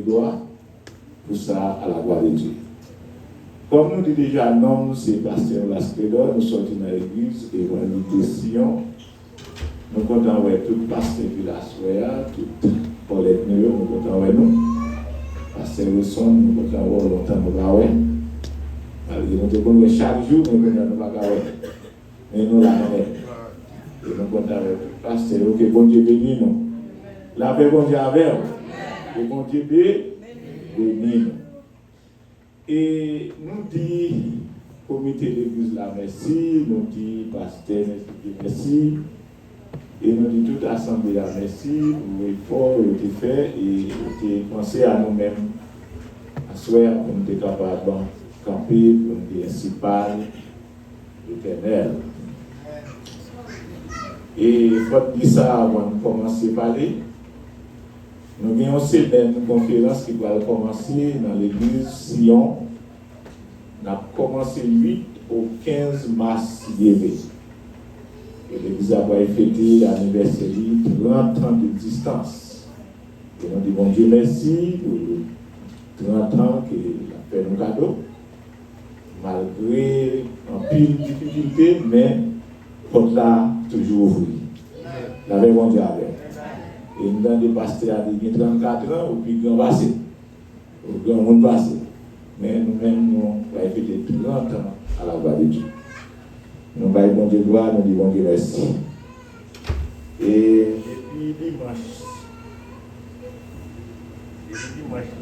gloire pour ça à la gloire de Dieu. Comme nous dit déjà, non, c'est Pasteur Lascredor, nous sommes dans l'église et on nous décisions. Nous comptons avec tout Pasteur Villas-Soya, tout Paulette Néo, nous comptons avec nous. Pasteur Wilson, nous comptons avec longtemps, nous comptons avec. Malgré nous devons chaque jour, nous comptons avec. Mais nous l'avons avec. Et nous comptons avec tout Pasteur, que bon Dieu bénisse nous. La paix, bon Dieu avec nous. Que bon Dieu bénisse nous. Et nous dit, comité de l'église la merci, nous dit, pasteur merci, et nous dit toute assemblée la merci pour l'effort qui a été fait et qui a pensé à nous-mêmes, à soi pour nous être capables de camper, pour nous dire ainsi par l'Éternel. Et il faut dire ça avant de commencer à parler. Nous avons aussi une conférence qui va commencer dans l'église Sion. Nous avons commencé 8 au 15 mars dernier. L'église a fêté l'anniversaire de 30 ans d'existence. Et nous disons, bon Dieu merci pour 30 ans qu'il a fait nos cadeaux. Malgré un pile de difficultés, mais porte là toujours ouvert. La paix, bon Dieu avec. Et nous avons des pasteurs qui ont 34 ans ou puis grand passé, ou grand monde passé. Mais nous-mêmes, nous avons fêté 30 ans à la gloire de Dieu. Nous avons bon Dieu gloire, nous disons bon Dieu merci. Et depuis dimanche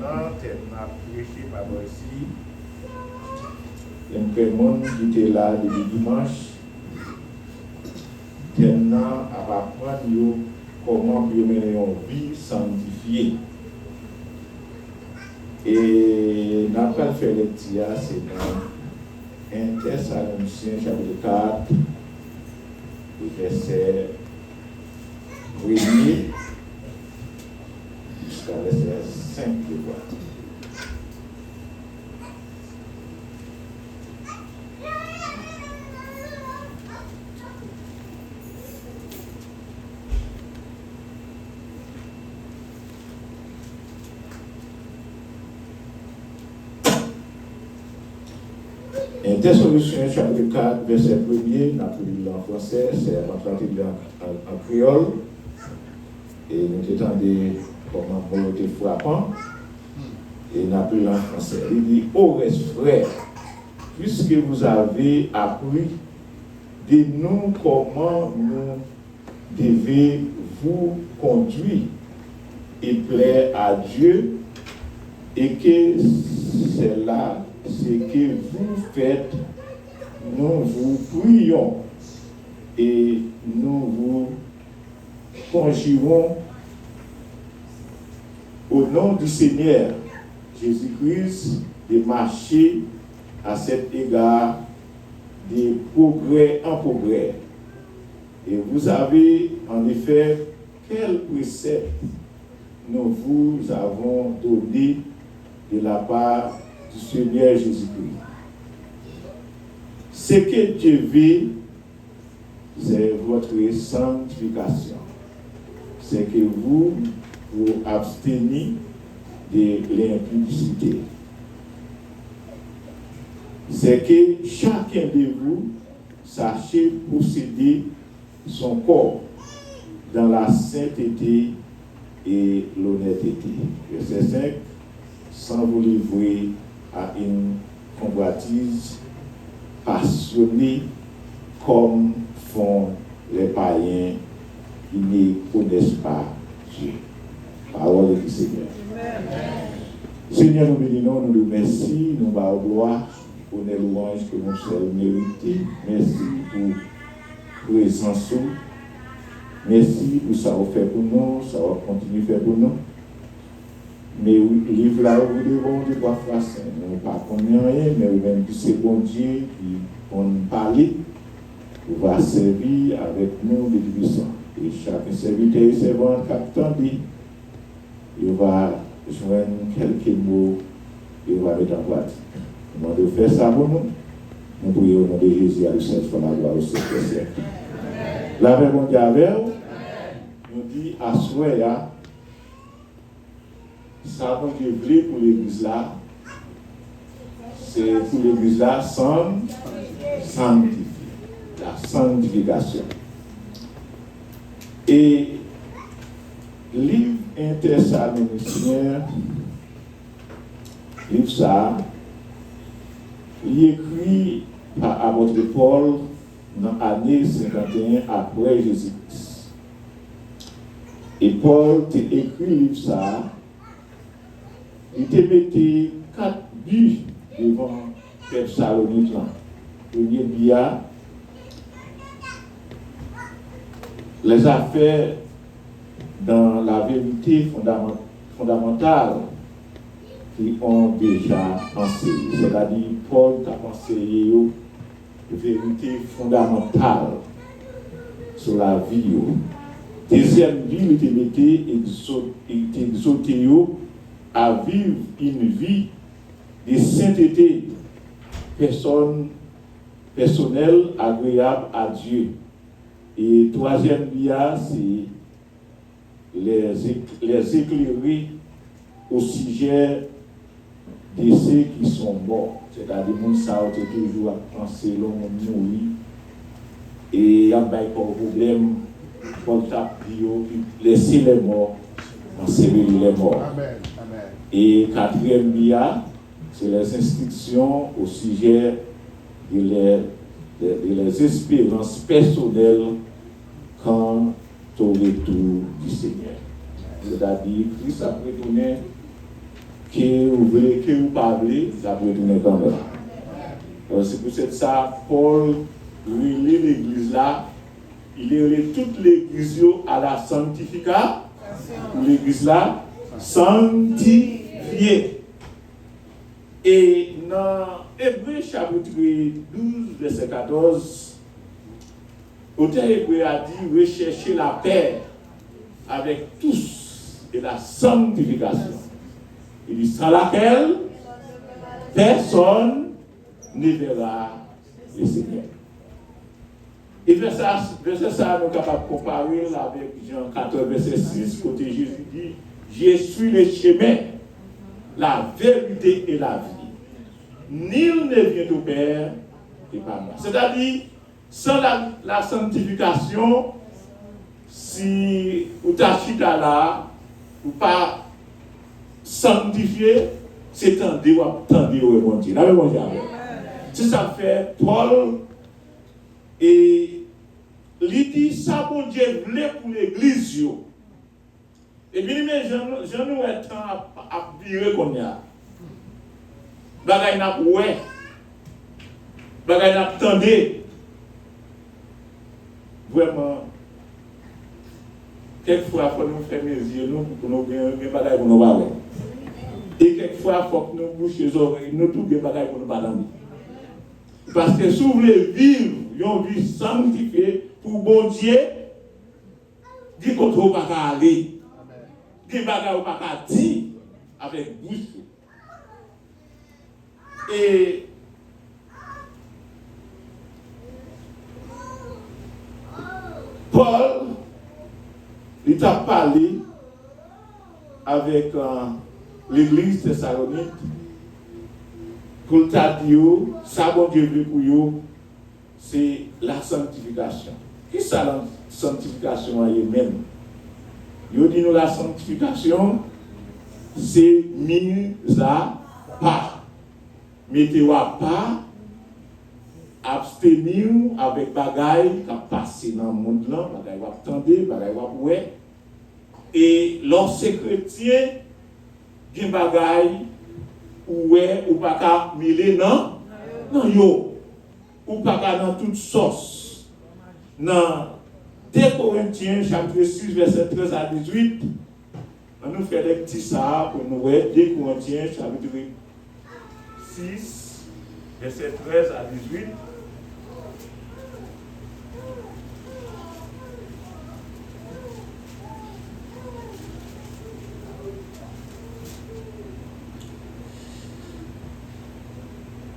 là, on a prêché par ici. Il y a un monde qui était là depuis dimanche. Maintenant, à apprendre comment mener une vie sanctifiée. Et nous avons fait le tia, c'est dans 1 Thessaloniciens chapitre 4, verset 1 jusqu'à verset 5 de voix. Thessaloniciens chapitre 4, verset 1er, nous avons lu en français, c'est en traduit en créole. Et nous attendons comment on était frappant. Et nous avons lu en français. Il dit, ô reste frères, puisque vous avez appris de nous comment nous devez vous conduire et plaire à Dieu, et que c'est là ce que vous faites, nous vous prions et nous vous conjurons au nom du Seigneur Jésus-Christ de marcher à cet égard de progrès en progrès. Et vous avez en effet quel précepte nous vous avons donné de la part du Seigneur Jésus-Christ. Ce que Dieu veut, c'est votre sanctification. C'est que vous vous abstenez de l'impudicité. C'est que chacun de vous sache posséder son corps dans la sainteté et l'honnêteté. Verset 5, sans vous livrer à une convoitise passionnée comme font les païens qui ne connaissent pas Dieu. Parole du Seigneur. Amen. Seigneur, nous bénissons, nous le remercions, nous bas gloire pour les louanges que nous sommes mérités. Merci pour présence. Merci pour ça qu'on fait pour nous, ça va continuer à faire pour nous. Mais le livre là, vous devons de trois fois saint. Nous ne connaissons rien, mais même que c'est bon Dieu qui va nous parler, qui va servir avec nous de division. Et chaque serviteur et servante qui attendit, il va joindre quelques mots, il va mettre en pratique. Nous devons faire ça pour nous. Nous prions au nom de Jésus à l'Église pour la gloire au siècle. La paix mondiale avec nous dit à souhait. ça bon Dieu voulait pour l'église là, c'est pour l'église là sanctifier, la sanctification. Et livre intersalmonicien, livre ça, il écrit par apôtre Paul dans l'année 51 après Jésus-Christ. Et Paul t'a écrit le livre ça, il t'a mis 4 buts devant Thessalonique. Premier but, les affaires dans la vérité fondamentale qui ont déjà enseigné. C'est-à-dire, Paul a enseigné la vérité fondamentale sur la vie. Deuxième vie, il était exhorté à vivre une vie de sainteté personnelle agréable à Dieu. Et troisième dia, c'est les éclairer au sujet de ceux qui sont morts. C'est-à-dire, mon ça a toujours à penser l'homme mourir. Et il y a pas de problème, comme ça, laisser les morts, ensevelir les morts. Amen. Amen. Et quatrième dia, c'est les instructions au sujet de les espérances personnelles quant au retour du Seigneur. C'est-à-dire, Christ a retourné, que vous voulez, que vous parlez, ça peut retourner quand même. Alors, c'est pour ça, Paul, il lit l'église là, il lit toute l'église à la sanctification, l'église là, sanctifiée. Et dans Hébreu chapitre 12, verset 14, l'auteur Hébreu a dit rechercher la paix avec tous et la sanctification. Il dit sans laquelle personne ne verra le Seigneur. Et verset ça, nous sommes capables de comparer avec Jean 14, verset 6, côté Jésus dit je suis le chemin, la vérité et la vie. Nul ne vient au Père et par moi. C'est-à-dire, sans la sanctification, si vous t'achetez là, ou pas sanctifié, c'est tendé ou attendé au remonter. C'est ça fait Paul et il dit ça pour Dieu voulait pour l'église. Et bien, mais je nous ai temps à virer qu'on y a. Bagay n'a ouais. Bagay n'a tendé. Vraiment. Quelquefois, il faut nous fermer les yeux pour nous bien bagay pour nous parler. Et quelquefois, il faut que nous bouchions les oreilles, nous tout bien bagay pour nous parler. Parce que si vous voulez vivre une vie sanctifiée pour bon Dieu, dis qu'on ne peut pas aller. Dis qu'on ne peut pas dire avec bouche. Et Paul, il a parlé avec l'église Thessalonique pour t'a dit, ça bon Dieu veut pour vous, c'est la sanctification. Qu'est-ce que la sanctification elle-même? Il dit nous la sanctification, c'est mise à part. Mettez-vous à part, abstenir avec bagaille qui a passé dans le monde là, bagaille qui a attendé, bagaille qui a ouais. Et lorsque chrétien, il y a des bagailles ouais, ou pas qu'à mêler non, non yo, ou pas qu'à dans toute sauce. Dans 2 Corinthiens chapitre 6 verset 13 à 18, on nous fait des petits ça pour nous voir 2 Corinthiens chapitre 6 verset 13 à 18.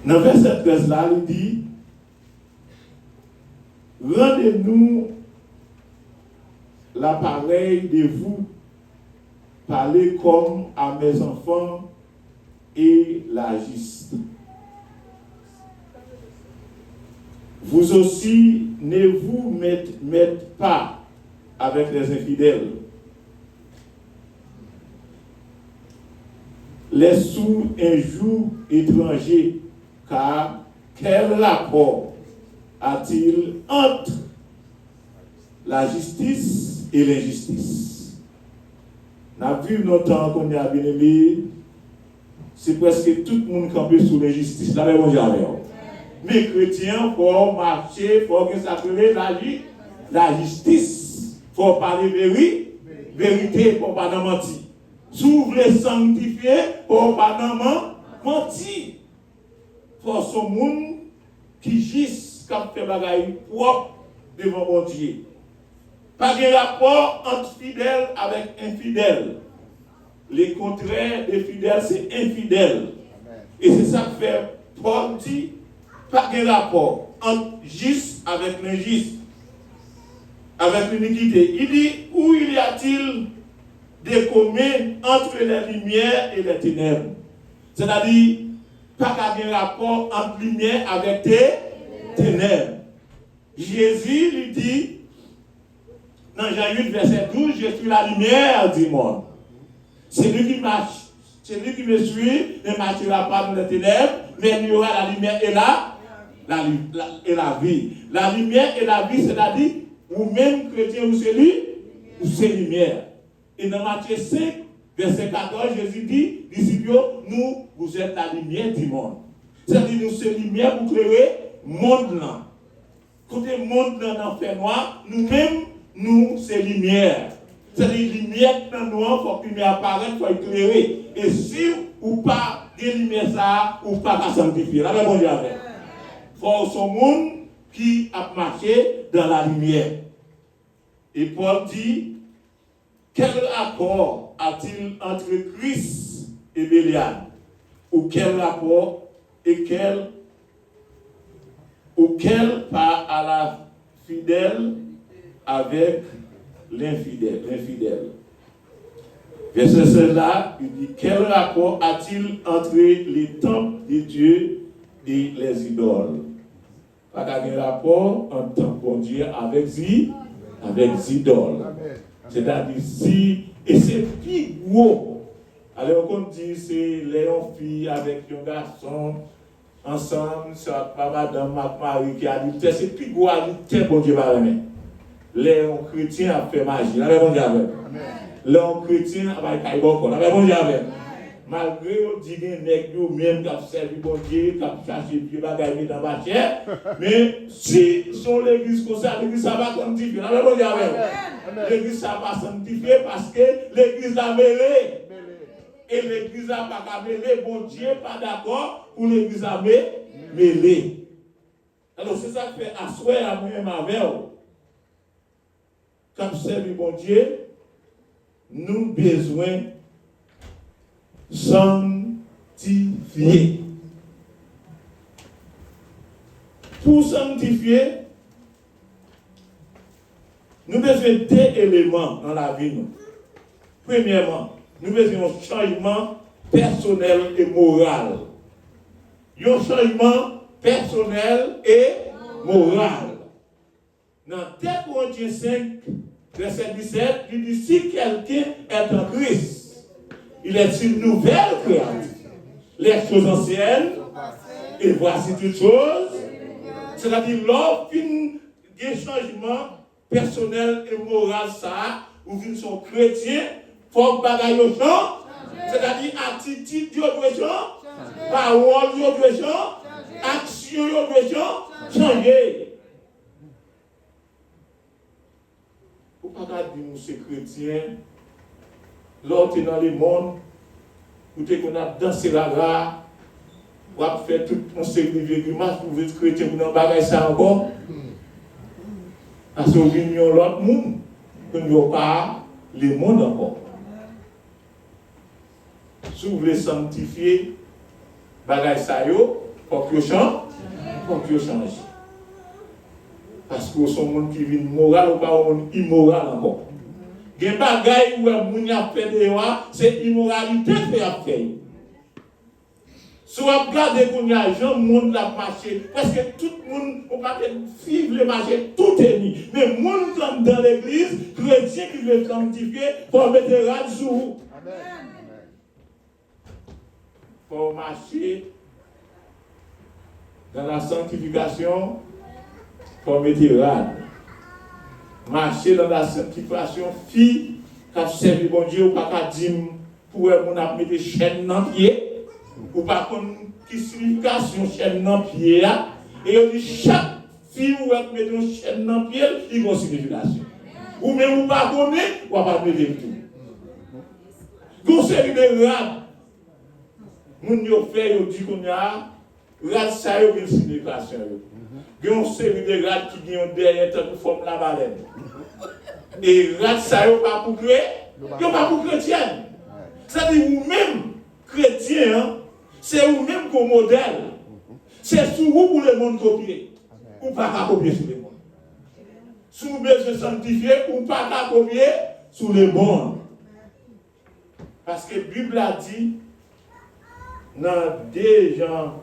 Dans verset 13 là, il dit rendez-nous l'appareil de vous parlez comme à mes enfants et l'agissent. Vous aussi, ne vous mettez pas avec les infidèles, les sous-injures étrangers, car quel rapport a-t-il entre la justice et l'injustice? On a vu longtemps qu'on a bien aimé, c'est presque tout le monde campé sous l'injustice. Là, on jamais. Mais chrétiens, il faut marcher, il faut que ça s'appelle la justice. Il faut parler vérité, il ne faut pas mentir. Si vous voulez sanctifier, il ne faut pas mentir. Il faut ce monde qui gisse, qui fait des choses propres devant mon Dieu. Pas de rapport entre fidèles avec infidèles. Les contraires des fidèles, c'est infidèle. Et c'est ça que fait Paul dit, pas de rapport entre juste avec l'injuste, avec l'iniquité. Il dit, où y a-t-il des communs entre les lumières et les ténèbres? C'est-à-dire, pas de rapport entre lumière avec tes ténèbres. Jésus lui dit, dans Jean 8, verset 12, je suis la lumière du monde. C'est lui qui marche, c'est lui qui me suit, ne marchera pas dans les ténèbres, mais il y aura la lumière et la vie. La lumière et la vie, c'est-à-dire, vous-même, chrétien, vous c'est lumière. Et dans Matthieu 5, verset 14, Jésus dit, disciples, nous, vous êtes la lumière du monde. C'est-à-dire, nous, c'est lumière pour éclairer le monde là. Quand le monde là dans fait noir, nous-mêmes, nous, c'est lumière. C'est-à-dire, lumière dans nous, il faut que lumière apparaisse, il faut éclairer. Et si ou pas de lumière ça, ou pas qu'à sanctifier. Là, bon Dieu avec. Il faut ce monde qui a marché dans la lumière. Et Paul dit, quel rapport a-t-il entre Christ et Bélial? Ou quel rapport et quel part à la fidèle avec l'infidèle? Verset 16 là, il dit, quel rapport a-t-il entre les temples de Dieu et les idoles? Pas de rapport entre temple de Dieu avec les idoles. C'est-à-dire si, et c'est plus gros. Alors on dit c'est Léon fille avec un garçon ensemble, ça pas madame Marie qui a dit c'est plus gros adultère bon Dieu va remettre. Léon chrétien a fait magie, là bon Dieu avec. Léon chrétien a pas bon là bon Dieu avec. Malgré on dit que nèg yo même qui a servi bon Dieu, qui a cherché Dieu bagaille dans ma chair, mais si son l'église comme ça, l'église ça va sanctifier, là bon Dieu avec. L'église ça va sanctifier parce que l'église a mêlé. Et l'église n'a pas mêlé, bon Dieu pas d'accord pour l'église à mêlé. Alors c'est ça que fait asseoir à moi-même avec vous. Quand c'est le bon Dieu, nous besoin sanctifier. Pour sanctifier, nous besoin deux éléments dans la vie. Premièrement, nous besoin un changement personnel et moral. Un changement personnel et moral. Dans 2 Corinthiens 5, verset 17, il dit si quelqu'un est en Christ, il est une nouvelle créature. Les choses anciennes, et voici toutes choses. C'est-à-dire, lors d'un changement personnel et moral, ça, ou d'une son chrétien, faut que bagaille au champ, c'est-à-dire attitude doit changer, parole doit changer, action doit changer. Faut pas dire nous c'est chrétien, l'autre est dans le monde, vous qu'on a dansé là, on va faire tout un série de grimaces pour être chrétien, vous n'en bagaille ça encore. Parce que vous venez l'autre monde, que nous pas le monde encore. Si vous voulez sanctifier, bagay sa yo, faut que vous changez. Parce que vous êtes un monde qui vit moral ou pas un monde immoral encore. Il des bagailles où moun a fait dehors, c'est immoralité fait à faire. Si vous regardez qu'on y a gens, monde l'a marché, parce que tout le monde, on va vivre le marché, tout est mis. Mais le monde comme dans l'église, chrétien qui veut sanctifier, pour mettre des rats sur vous. Pour marcher dans la sanctification, pour mettre des rats. Marcher dans la sanctification, fille, qui a servi bon Dieu, ou pas qu'à dire, pour qu'on a mis des chaînes dans le pied. Ou pas qui signification chaîne dans le pied, et on dit chaque fille où elle met une chaîne dans le pied, il y a une signification. Ou même ou pas connaître, ou pas mettre tout. Vous série de rats, moun yo fait, yo dit qu'on a, rats ça yo une signification. Il y a une série de rats qui viennent derrière pour former la baleine. Et rats ça yo pas pour créer, yo pas pour chrétien. Ça dit vous-même, chrétien, c'est vous-même comme modèle. C'est sur vous pour le monde copier. Ou pas copier sur le monde. Si vous voulez se sanctifier, ou pas copier sur le monde. Parce que la Bible a dit, dans 2 Jean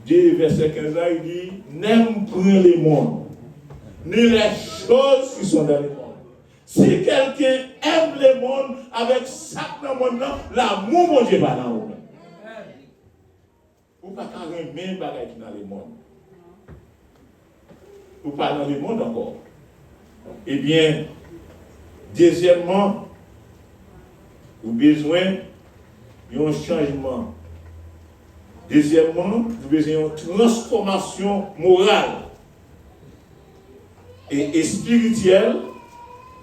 2, verset 15, il dit, n'aime point le monde, ni les choses qui sont dans le monde. Si quelqu'un aime le monde avec ça dans le monde, l'amour de Dieu va dans le monde. Ou pas qu'à même bagaille qui dans le monde. Ou pas dans le monde encore. Eh bien, deuxièmement, vous avez besoin d'un changement. Deuxièmement, vous avez besoin d'une transformation morale et spirituelle.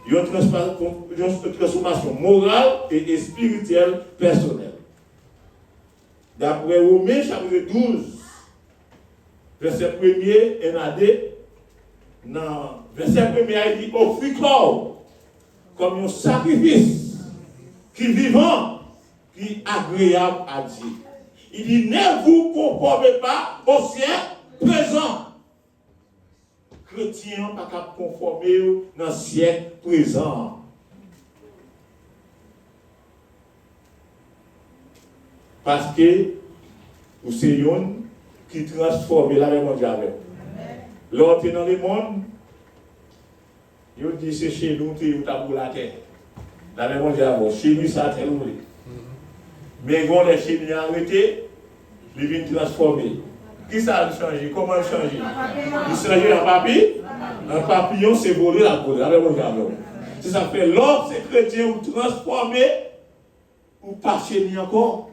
Une transformation morale et spirituelle personnelle. D'après Romains chapitre 12, verset 1er et nadé, dans verset 1er, il dit offrez corps comme un sacrifice qui vivant, qui agréable à Dieu. Il dit ne vous conformez pas au siècle présent. Chrétien pas qu'à conformer dans le siècle présent. Parce que vous c'est un qui transforme la même monde avec. L'autre dans le monde, il dit c'est chez nous qui est pour la terre. La même monde avec. Chez nous ça terre roulé. Mais quand les chez nous arrêté, ils viennent transformer. Qui ça a changé? Comment il change? Il change en papier. Un papillon, c'est voler la peau. La même monde avec. Si ça fait l'autre, c'est chrétien, vous transformez, ou pas chez nous encore.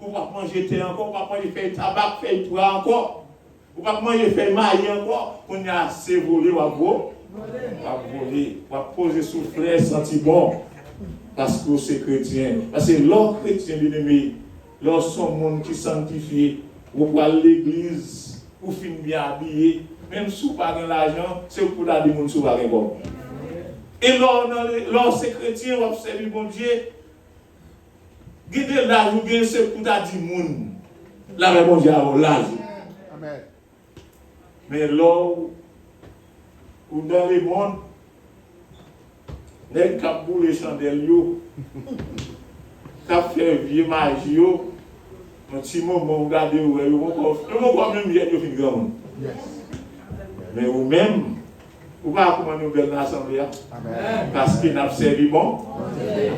Ou pas manger thé encore, ou pas manger faire tabac, faire toit encore. Ou pas manger faire maille encore. On a assez volé, ou à voler, ou à poser souffler, sentir bon. Parce que c'est chrétien. Parce que l'autre chrétien, bien aimé, lorsqu'on monde qui sanctifie, ou pour l'église, ou fin bien habillé, même si vous n'avez pas l'argent, c'est pour la dire que vous n'avez pas bon. Et lorsque c'est chrétien, on va servir bon Dieu. Guider l'âge ou bien c'est pour ta dire moun. La même bon Dieu a l'âge. Amen. Mais là où dans le monde, les cap boule les chandelles yo, cap fait vieux magie yo, un petit moment regarder où yo encore même hier yo fin grand. Mais ou même ou pas comment nous belle l'assemblée. Amen. Parce qu'il n'a servi bon,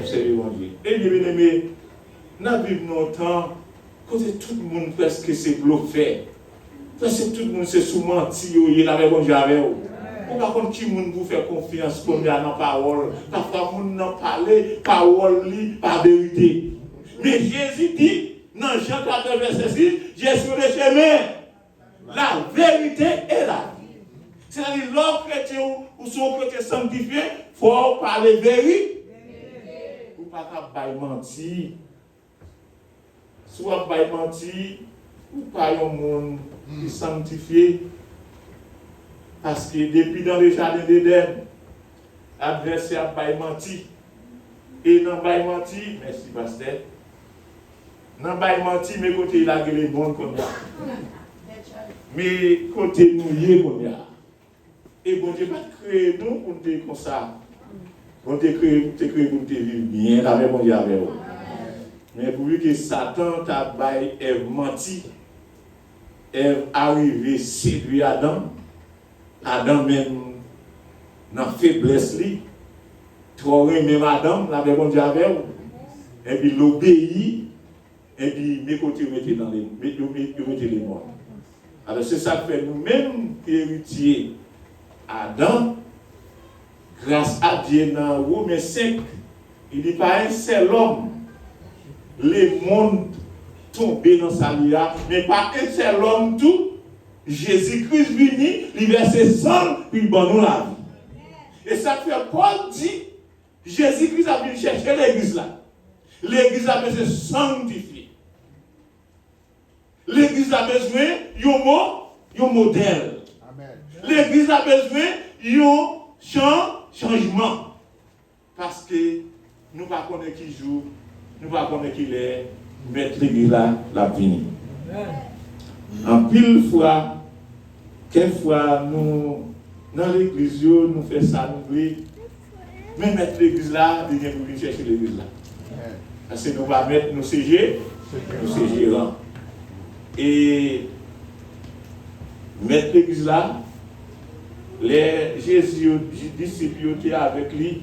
servi bon Dieu. Et bien aimé, nous vivons longtemps, côté tout le monde presque c'est bluffé. Presque tout le monde c'est sous menti, il avait bon Dieu avec vous. Ou par contre, qui monde vous fait confiance comme il y a dans la parole. Parfois, vous n'en parlez, parole, par vérité. Mais Jésus dit, dans Jean 14, verset 6, j'ai sur le chemin, la vérité et la vie. C'est-à-dire, l'homme chrétien ou son chrétien sanctifié, il faut parler vérité. Ou pas qu'à mentir. Soit pas mentir, ou pas un monde qui sanctifié. Parce que depuis dans le jardin d'Éden, l'adversaire n'a pas menti. Et n'a pas menti, merci pasteur. N'a pas menti, mais côté il a les bons comme ça. Mais côté nous, il est comme ça. Et bon Dieu va créer nous pour dire comme ça. On t'a créé pour te vivre bien, la même Dieu avec vous. Mais pour que Satan t'a baillé, Ève menti, Ève arrivé séduit Adam, Adam même dans faiblesse li, trop même Adam, la même Dieu avec vous. Et puis l'obéit, et puis mes côtés mettez dans les mondes. Alors c'est ça que fait nous-mêmes héritiers Adam, grâce à Dieu dans Romains 5, il dit pas un seul homme, les mondes tombés dans sa lia, mais pas un seul homme tout, Jésus-Christ venu, il verse sang, puis il donne nous la vie. Et ça fait Paul dit, Jésus-Christ a venu chercher l'église là. L'église a besoin de sanctifier. L'église a besoin d'un modèle. L'église a besoin d'un changement. Parce que nous ne connaissons pas qui joue, nous ne connaissons pas qui est, mettre l'église là, la fini. En pile fois, quelquefois, nous, dans l'église, nous faisons ça, nous voulons, mais mettre l'église là, nous venons pour chercher l'église là. Parce que nous allons mettre nos CG, nos gérants. Et mettre l'église là, les Jésus, les disciples étaient avec lui.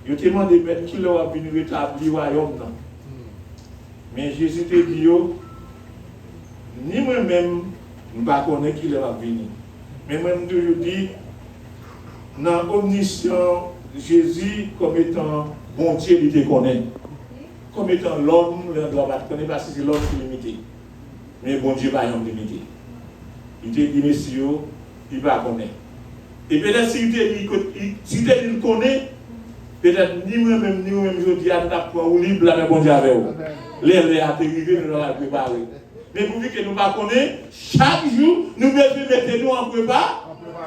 Ils ont demandé de qui leur a venu rétablir le royaume. Mais Jésus te dit, ni moi-même, je ne sais pas qui leur a venu. Mais moi-même, je dis, dans l'omniscience, Jésus, comme étant bon Dieu, il te connaît. Comme étant l'homme, il ne doit pas te connaître parce que c'est l'homme qui est limité. Mais bon Dieu, pas limité. Il te dit, messieurs, il va connaître. Et peut-être si il connaît, peut-être ni moi-même, ni moi-même, je dis à ta ou libre, là, mais bon Dieu avec vous. Les atterrir, nous l'avons préparé. Mais pour que nous ne connaissons pas, chaque jour, nous devons mettre nous en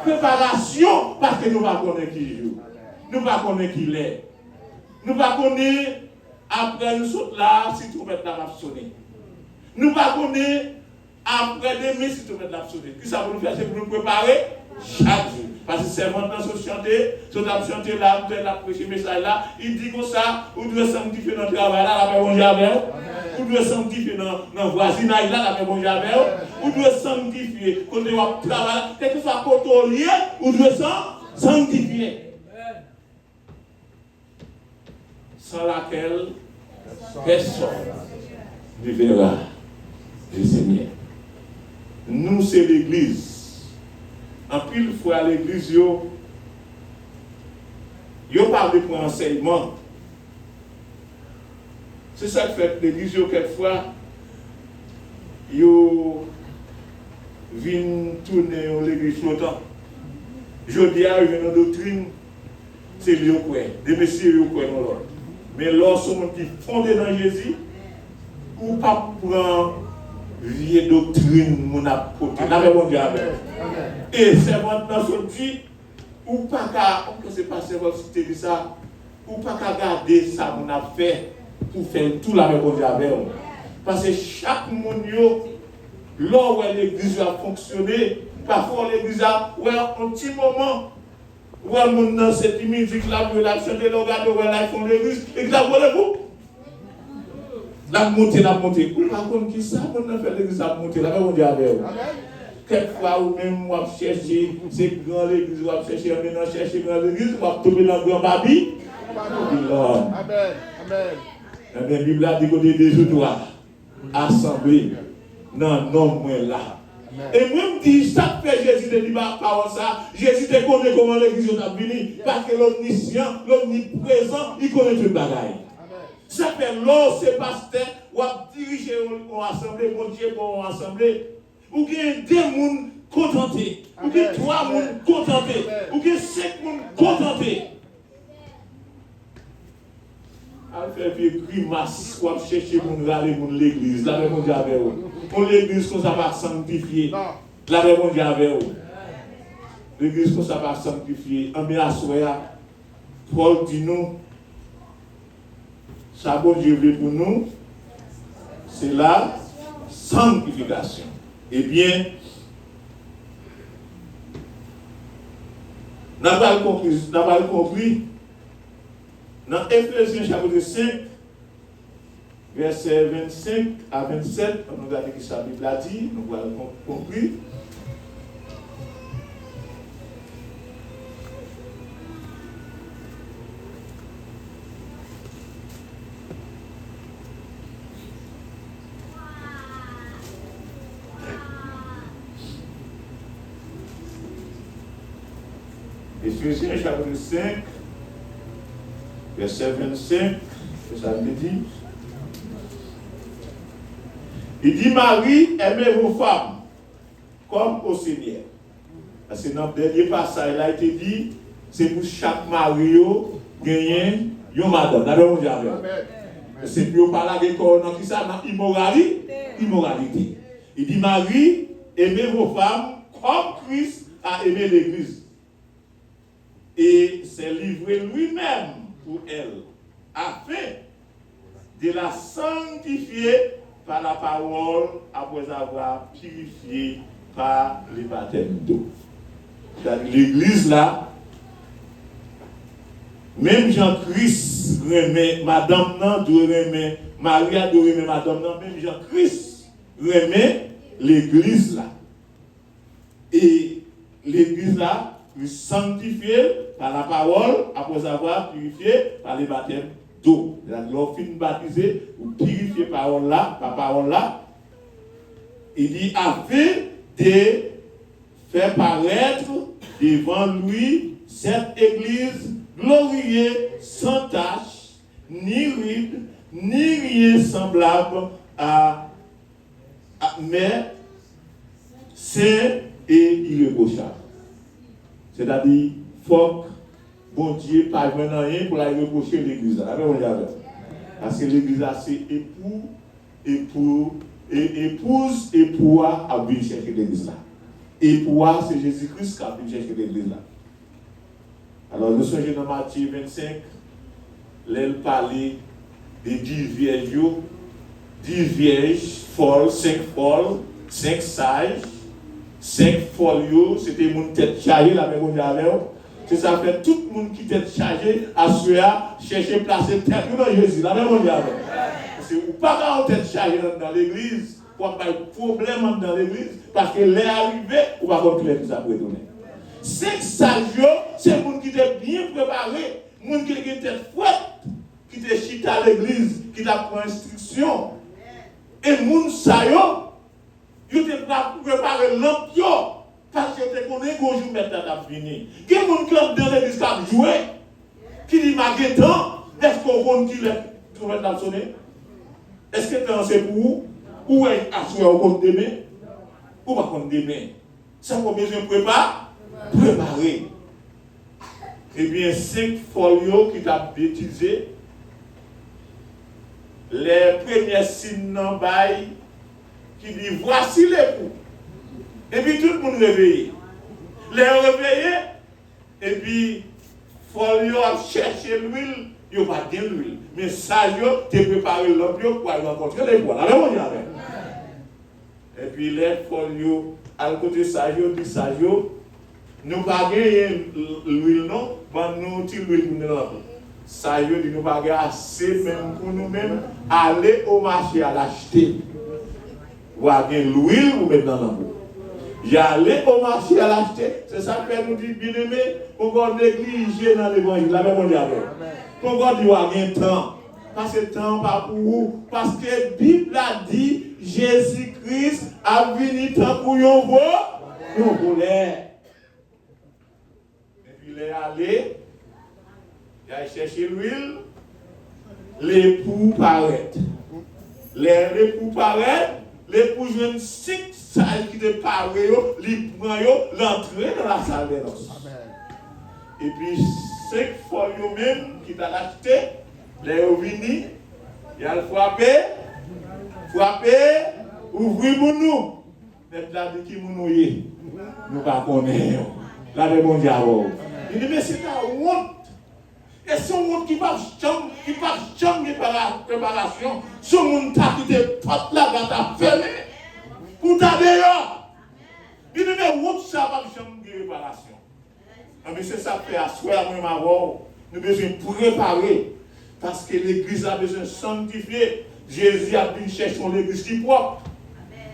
préparation parce que nous ne connaissons pas qui joue. Nous ne connaissons pas qui l'est. Nous ne connaissons pas après nous sautons là, si tu mets la sonner. Nous ne connaissons pas après demain, si tu mets la sonner. Qu'est-ce que ça va nous faire? C'est pour nous préparer chaque jour. Parce que c'est maintenant que je chanter là, vous avez prêché le message là, il dit comme ça, vous devez sanctifier notre travail là, la paix bon Dieu. Vous devez sanctifier dans le voisinage là, la paix bon Dieu. Vous devez sanctifier quand vous travaillez, quel que soit le lié, vous devez sanctifier. Sans laquelle personne ne verra le Seigneur. Nous, c'est l'église. En pile fois, l'église, yo parle pour enseignement. C'est ça que fait l'église, quelquefois, yo viennent tourner l'église flottant. Je dis à une doctrine, c'est lui qui croit. Des messieurs qui croient dans l'autre. Mais lorsque on qui fondé dans Jésus, ou pas prendre vieille doctrine, mon apôtre. Là, mais bon Dieu, et c'est maintenant sorti, ou pas qu'à, on ne sait pas si c'est ça, ou pas qu'à garder ça, mon affaire, pour faire tout la même bon Dieu avec. Parce que chaque monde, là où l'église a fonctionné, parfois l'église a un petit moment. Ouais, mon dans cette musique là, vous la chanter, le regard, ouais, là, ils font l'église, et que là, vous la montée. Ou par contre, qui ça, on a fait l'église à monter, là, on dit avec vous. Quelquefois, ou même, on va chercher, c'est grand l'église, on va chercher, maintenant, chercher grand l'église, on va tomber dans le grand babi. Amen. Amen. La Bible a dit qu'on est des autres assemblés. Non, non, moi là. Et même dit, chaque fois Jésus ne dit pas par ça, Jésus te connaît comment l'église a venu, parce que l'omniscient, l'omniprésent, il connaît tout le bagaille. Ça fait l'or, c'est pasteur, ou à diriger une assemblée, mon Dieu, pour une assemblée, ou qu'il y ait 2 personnes contentées, ou qu'il y ait 3 personnes contentées, ou qu'il y ait 5 personnes contentées. À faire des grimaces, ou à chercher pour râler pour l'église, la même Dieu avec vous. Pour l'église, qu'on ne va pas sanctifier, la même Dieu avec vous. L'église, qu'on ne va pas sanctifier, en bien assuré, Paul dit nous, ça bon Dieu veut pour nous, c'est la sanctification. Eh bien, nous n'avons pas compris Dans Éphésiens chapitre 5, verset 25 à 27, on regarde ce que la Bible a dit, nous allons conclure. Éphésiens chapitre 5, verset 25, que ça me dit. Il dit, Marie, aimez vos femmes comme au Seigneur. Parce que dans le dernier passage, il a été dit, c'est pour chaque mari gagner une madame. D'accord, c'est pour parler de qui ça, dans immoralité. Il dit, Marie, aimez vos femmes comme Christ a aimé l'Église. Et s'est livré lui-même pour elle, afin de la sanctifier par la parole, après avoir purifié par les baptêmes d'eau. L'église là, même Jean-Christ remet madame nan, doit remet Maria, doit remet madame nan, même Jean-Christ remet l'église là. Et l'église là, sanctifié par la parole, après avoir purifié par les baptêmes d'eau. L'on finit baptisé, ou purifier par parole là, il dit afin de faire paraître devant lui cette église glorieuse, sans tache, ni ride, ni rien semblable mais saint et irréprochable. C'est-à-dire, faut que bon Dieu pas vraiment rien pour la reprocher l'église. Parce que l'église c'est épouse et pouvoir à venir chercher l'église là. Et pouvoir c'est Jésus-Christ qui a venu chercher l'église là. Alors nous sommes dans Matthieu 25, là parlait de 10 vierges, 10 vierges folles, 5 sages, 5 folios, c'était mon tête chargée, la même on c'est ça fait tout le monde qui tête chargée à chercher placer tête dans Jésus, la même on parce que ou pas quand tête chargée dans l'église, pour pas de problème dans l'église, parce que l'est arrivé, ou pas contre l'église à retourner. 5 sages, c'est le monde qui était bien préparé, le monde qui était tête fouette, qui était chita à l'église, qui t'a pris instruction. Et le monde saillot, il était préparé l'ampion, parce que tu connais qu'au jour maintenant t'as fini. Quel monde qui a dans l'église qui a joué, qui dit Maguetan, est-ce qu'on compte qui l'a trouvé dans le sonnet? Est-ce que tu en sais pour où? Ou est-ce qu'on compte demain? Ou pas compte demain? Ça qu'on besoin de préparer. Eh bien, 5 folios qui t'a bêtisé, les premiers signes n'en bail, qui dit voici l'époux. Et puis tout le monde réveillé. Les réveillés, et puis folio a cherché l'huile, il n'y a pas de l'huile. Mais sage, tu préparé l'homme pour aller rencontrer l'époux. Et puis les folio, à côté sage, dit sage, nous pas gagner l'huile non, mais nous tirons l'huile pour nous. Sage dit nous pas gagner assez même pour nous-mêmes aller au marché à l'acheter. Ou avoir l'huile ou mettre dans l'eau. Y aller au marché à l'acheter, c'est ça que nous dit bien aimé, pour qu'on néglige dans l'évangile, la même manière. Pour qu'on dise un temps, parce que temps pas pour vous, parce que la Bible a dit Jésus-Christ a venu tant pour vous, nous voulons. Et puis il est allé, il a cherché l'huile, l'époux paraît. L'époux paraît. L'époux jeune 5 sages qui te parlent, ils prennent l'entrée dans la salle de noces. Et puis 5 folios même qui t'a acheté, les venus, ils ont frappé, ouvrir pour nous. Mais là, de qui nous y nous ne connaissons pas. Là, de mon diable. Il dit, mais c'est ta honte. Et son monde qui va changer par la préparation, son monde qui te porte là dans ta fermée, pour ta d'ailleurs. Il dit, mais où ça va changer préparation? Mais c'est ça que fait à soi, moi, nous besoin de préparer. Parce que l'église a besoin de sanctifier. Jésus a dit chercher l'église qui est propre.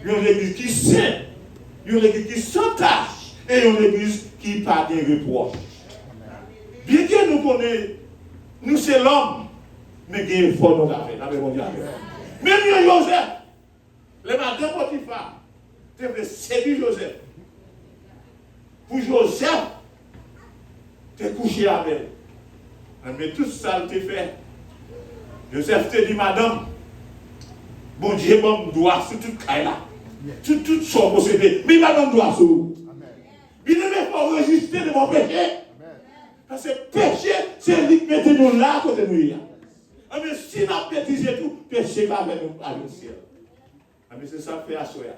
Une église qui est sainte. Une église qui est sans tâche. Et une église qui n'a pas de reproche. Bien que nous connaissons, nous c'est l'homme, mais il faut nous garder. Même Joseph, les madame Potiphar, tu séduire Joseph. Pour Joseph, tu es couché avec. Mais tout ça, tu fait. Joseph te dit, madame, bon Dieu, bon doigt sur toute caille là. Tout son possédé. Mais madame doit sur. Il ne faut résister de mon péché. Parce que péché, c'est lui qui met nous là à côté de nous. Mais si nous avons bêtisé tout, péché va avec nous à le ciel. Mais c'est ça que fait à Soya.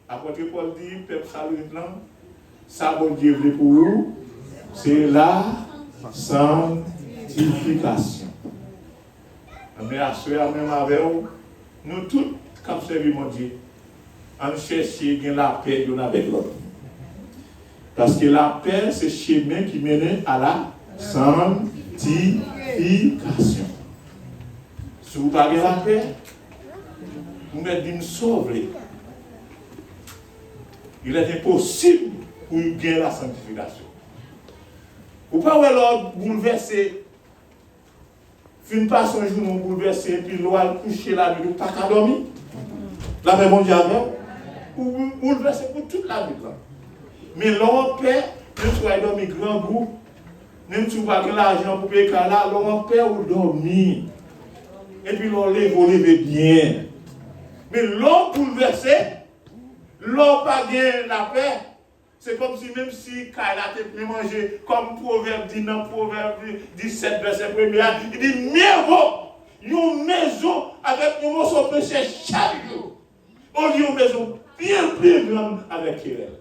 Apôtre Paul dit, peuple salut plan, ça bon Dieu veut pour vous, c'est la sanctification. Mais à Soya même avec vous, nous tous, comme servir mon Dieu, on cherche la paix l'un avec l'autre. Parce que la paix, c'est le chemin qui mène à la sanctification. Si vous parlez de la paix, vous m'avez dit sauver. Il est impossible pour gagner la sanctification. Vous ne pouvez pas bouleverser. Fin passe un jour, nous bouleverser, puis l'eau coucher la nuit, vous n'avez pas dormir. La paix mondiale, vous bouleverser pour toute la nuit. Mais l'on paie, même si vous avez dormi grand groupe, même si vous n'avez pas l'argent pour payer là, l'on paie ou dormir. Et puis l'on lève, vous levez bien. Mais l'on bouleversé, l'on pas bien la paix. C'est comme si même si Kaila t'a pu manger, comme Proverbe dit dans Proverbe 17, verset 1er, il dit mieux vaut une maison avec un morceau de péché chaque jour, au lieu d'une maison bien plus grande avec elle.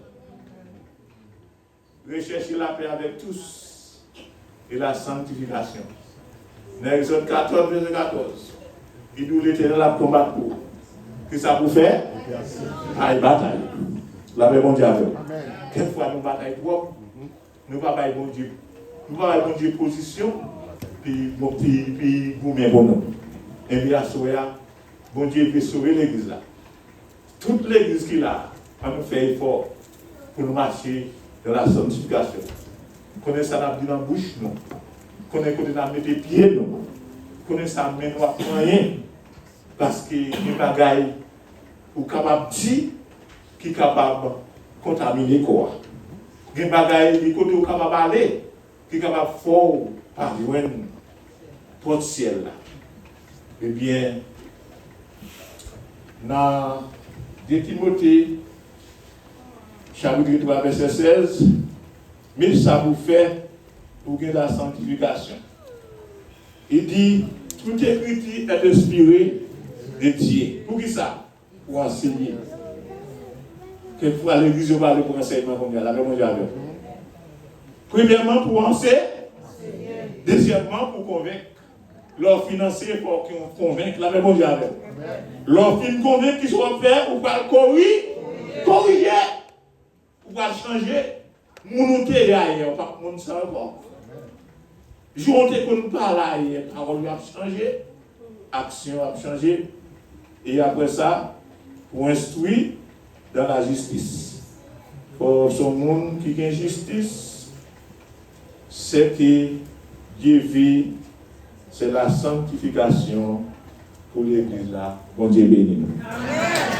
Recherchez la paix avec tous et la sanctification. Dans Exode 14, verset 14, il dit l'Éternel a combattu pour. Qu'est-ce que ça vous fait? Aïe, bataille. La paix mondiale. Quelquefois, nous bataille propre, nous ne pas bon Dieu. Nous ne pas bon Dieu position, puis vous mettez bon nom. Et bien, bon Dieu veut sauver l'église là. Toute l'église qui est là, on nous fait effort pour nous marcher dans la sanctification. Vous connaissez ça dans la bouche, non? Vous connaissez ça dans les pieds, non? Vous connaissez ça dans les moyens. Parce que les bagailles, vous êtes capable de dire, qui est capable de contaminer quoi. Les bagailles, les côtés, vous êtes capable d'aller, qui est capable de faire par une porte ciel là. Eh bien, dans 2 Timothée, chapitre 3, verset 16, mais ça vous fait pour gagner la sanctification. Il dit, tout écriture est inspiré de Dieu. Pour qui ça? Pour enseigner. Quelquefois, l'église va aller pour enseignement comme ça, la même chose. Premièrement, pour enseigner. Deuxièmement, pour convaincre. Leur financier, il faut qu'on convainque la même chose. Leur fin convaincre qu'ils sont faits, ou pas corriger, ou pas changer. Mon outil est ailleurs, pas mon savoir. Je ne qu'on parle ailleurs, parole a changé, action a changé, et après ça, pour instruire dans la justice. Pour ce monde qui a justice, c'est que Dieu vit, c'est la sanctification pour l'église là. Bon Dieu béni. Amen.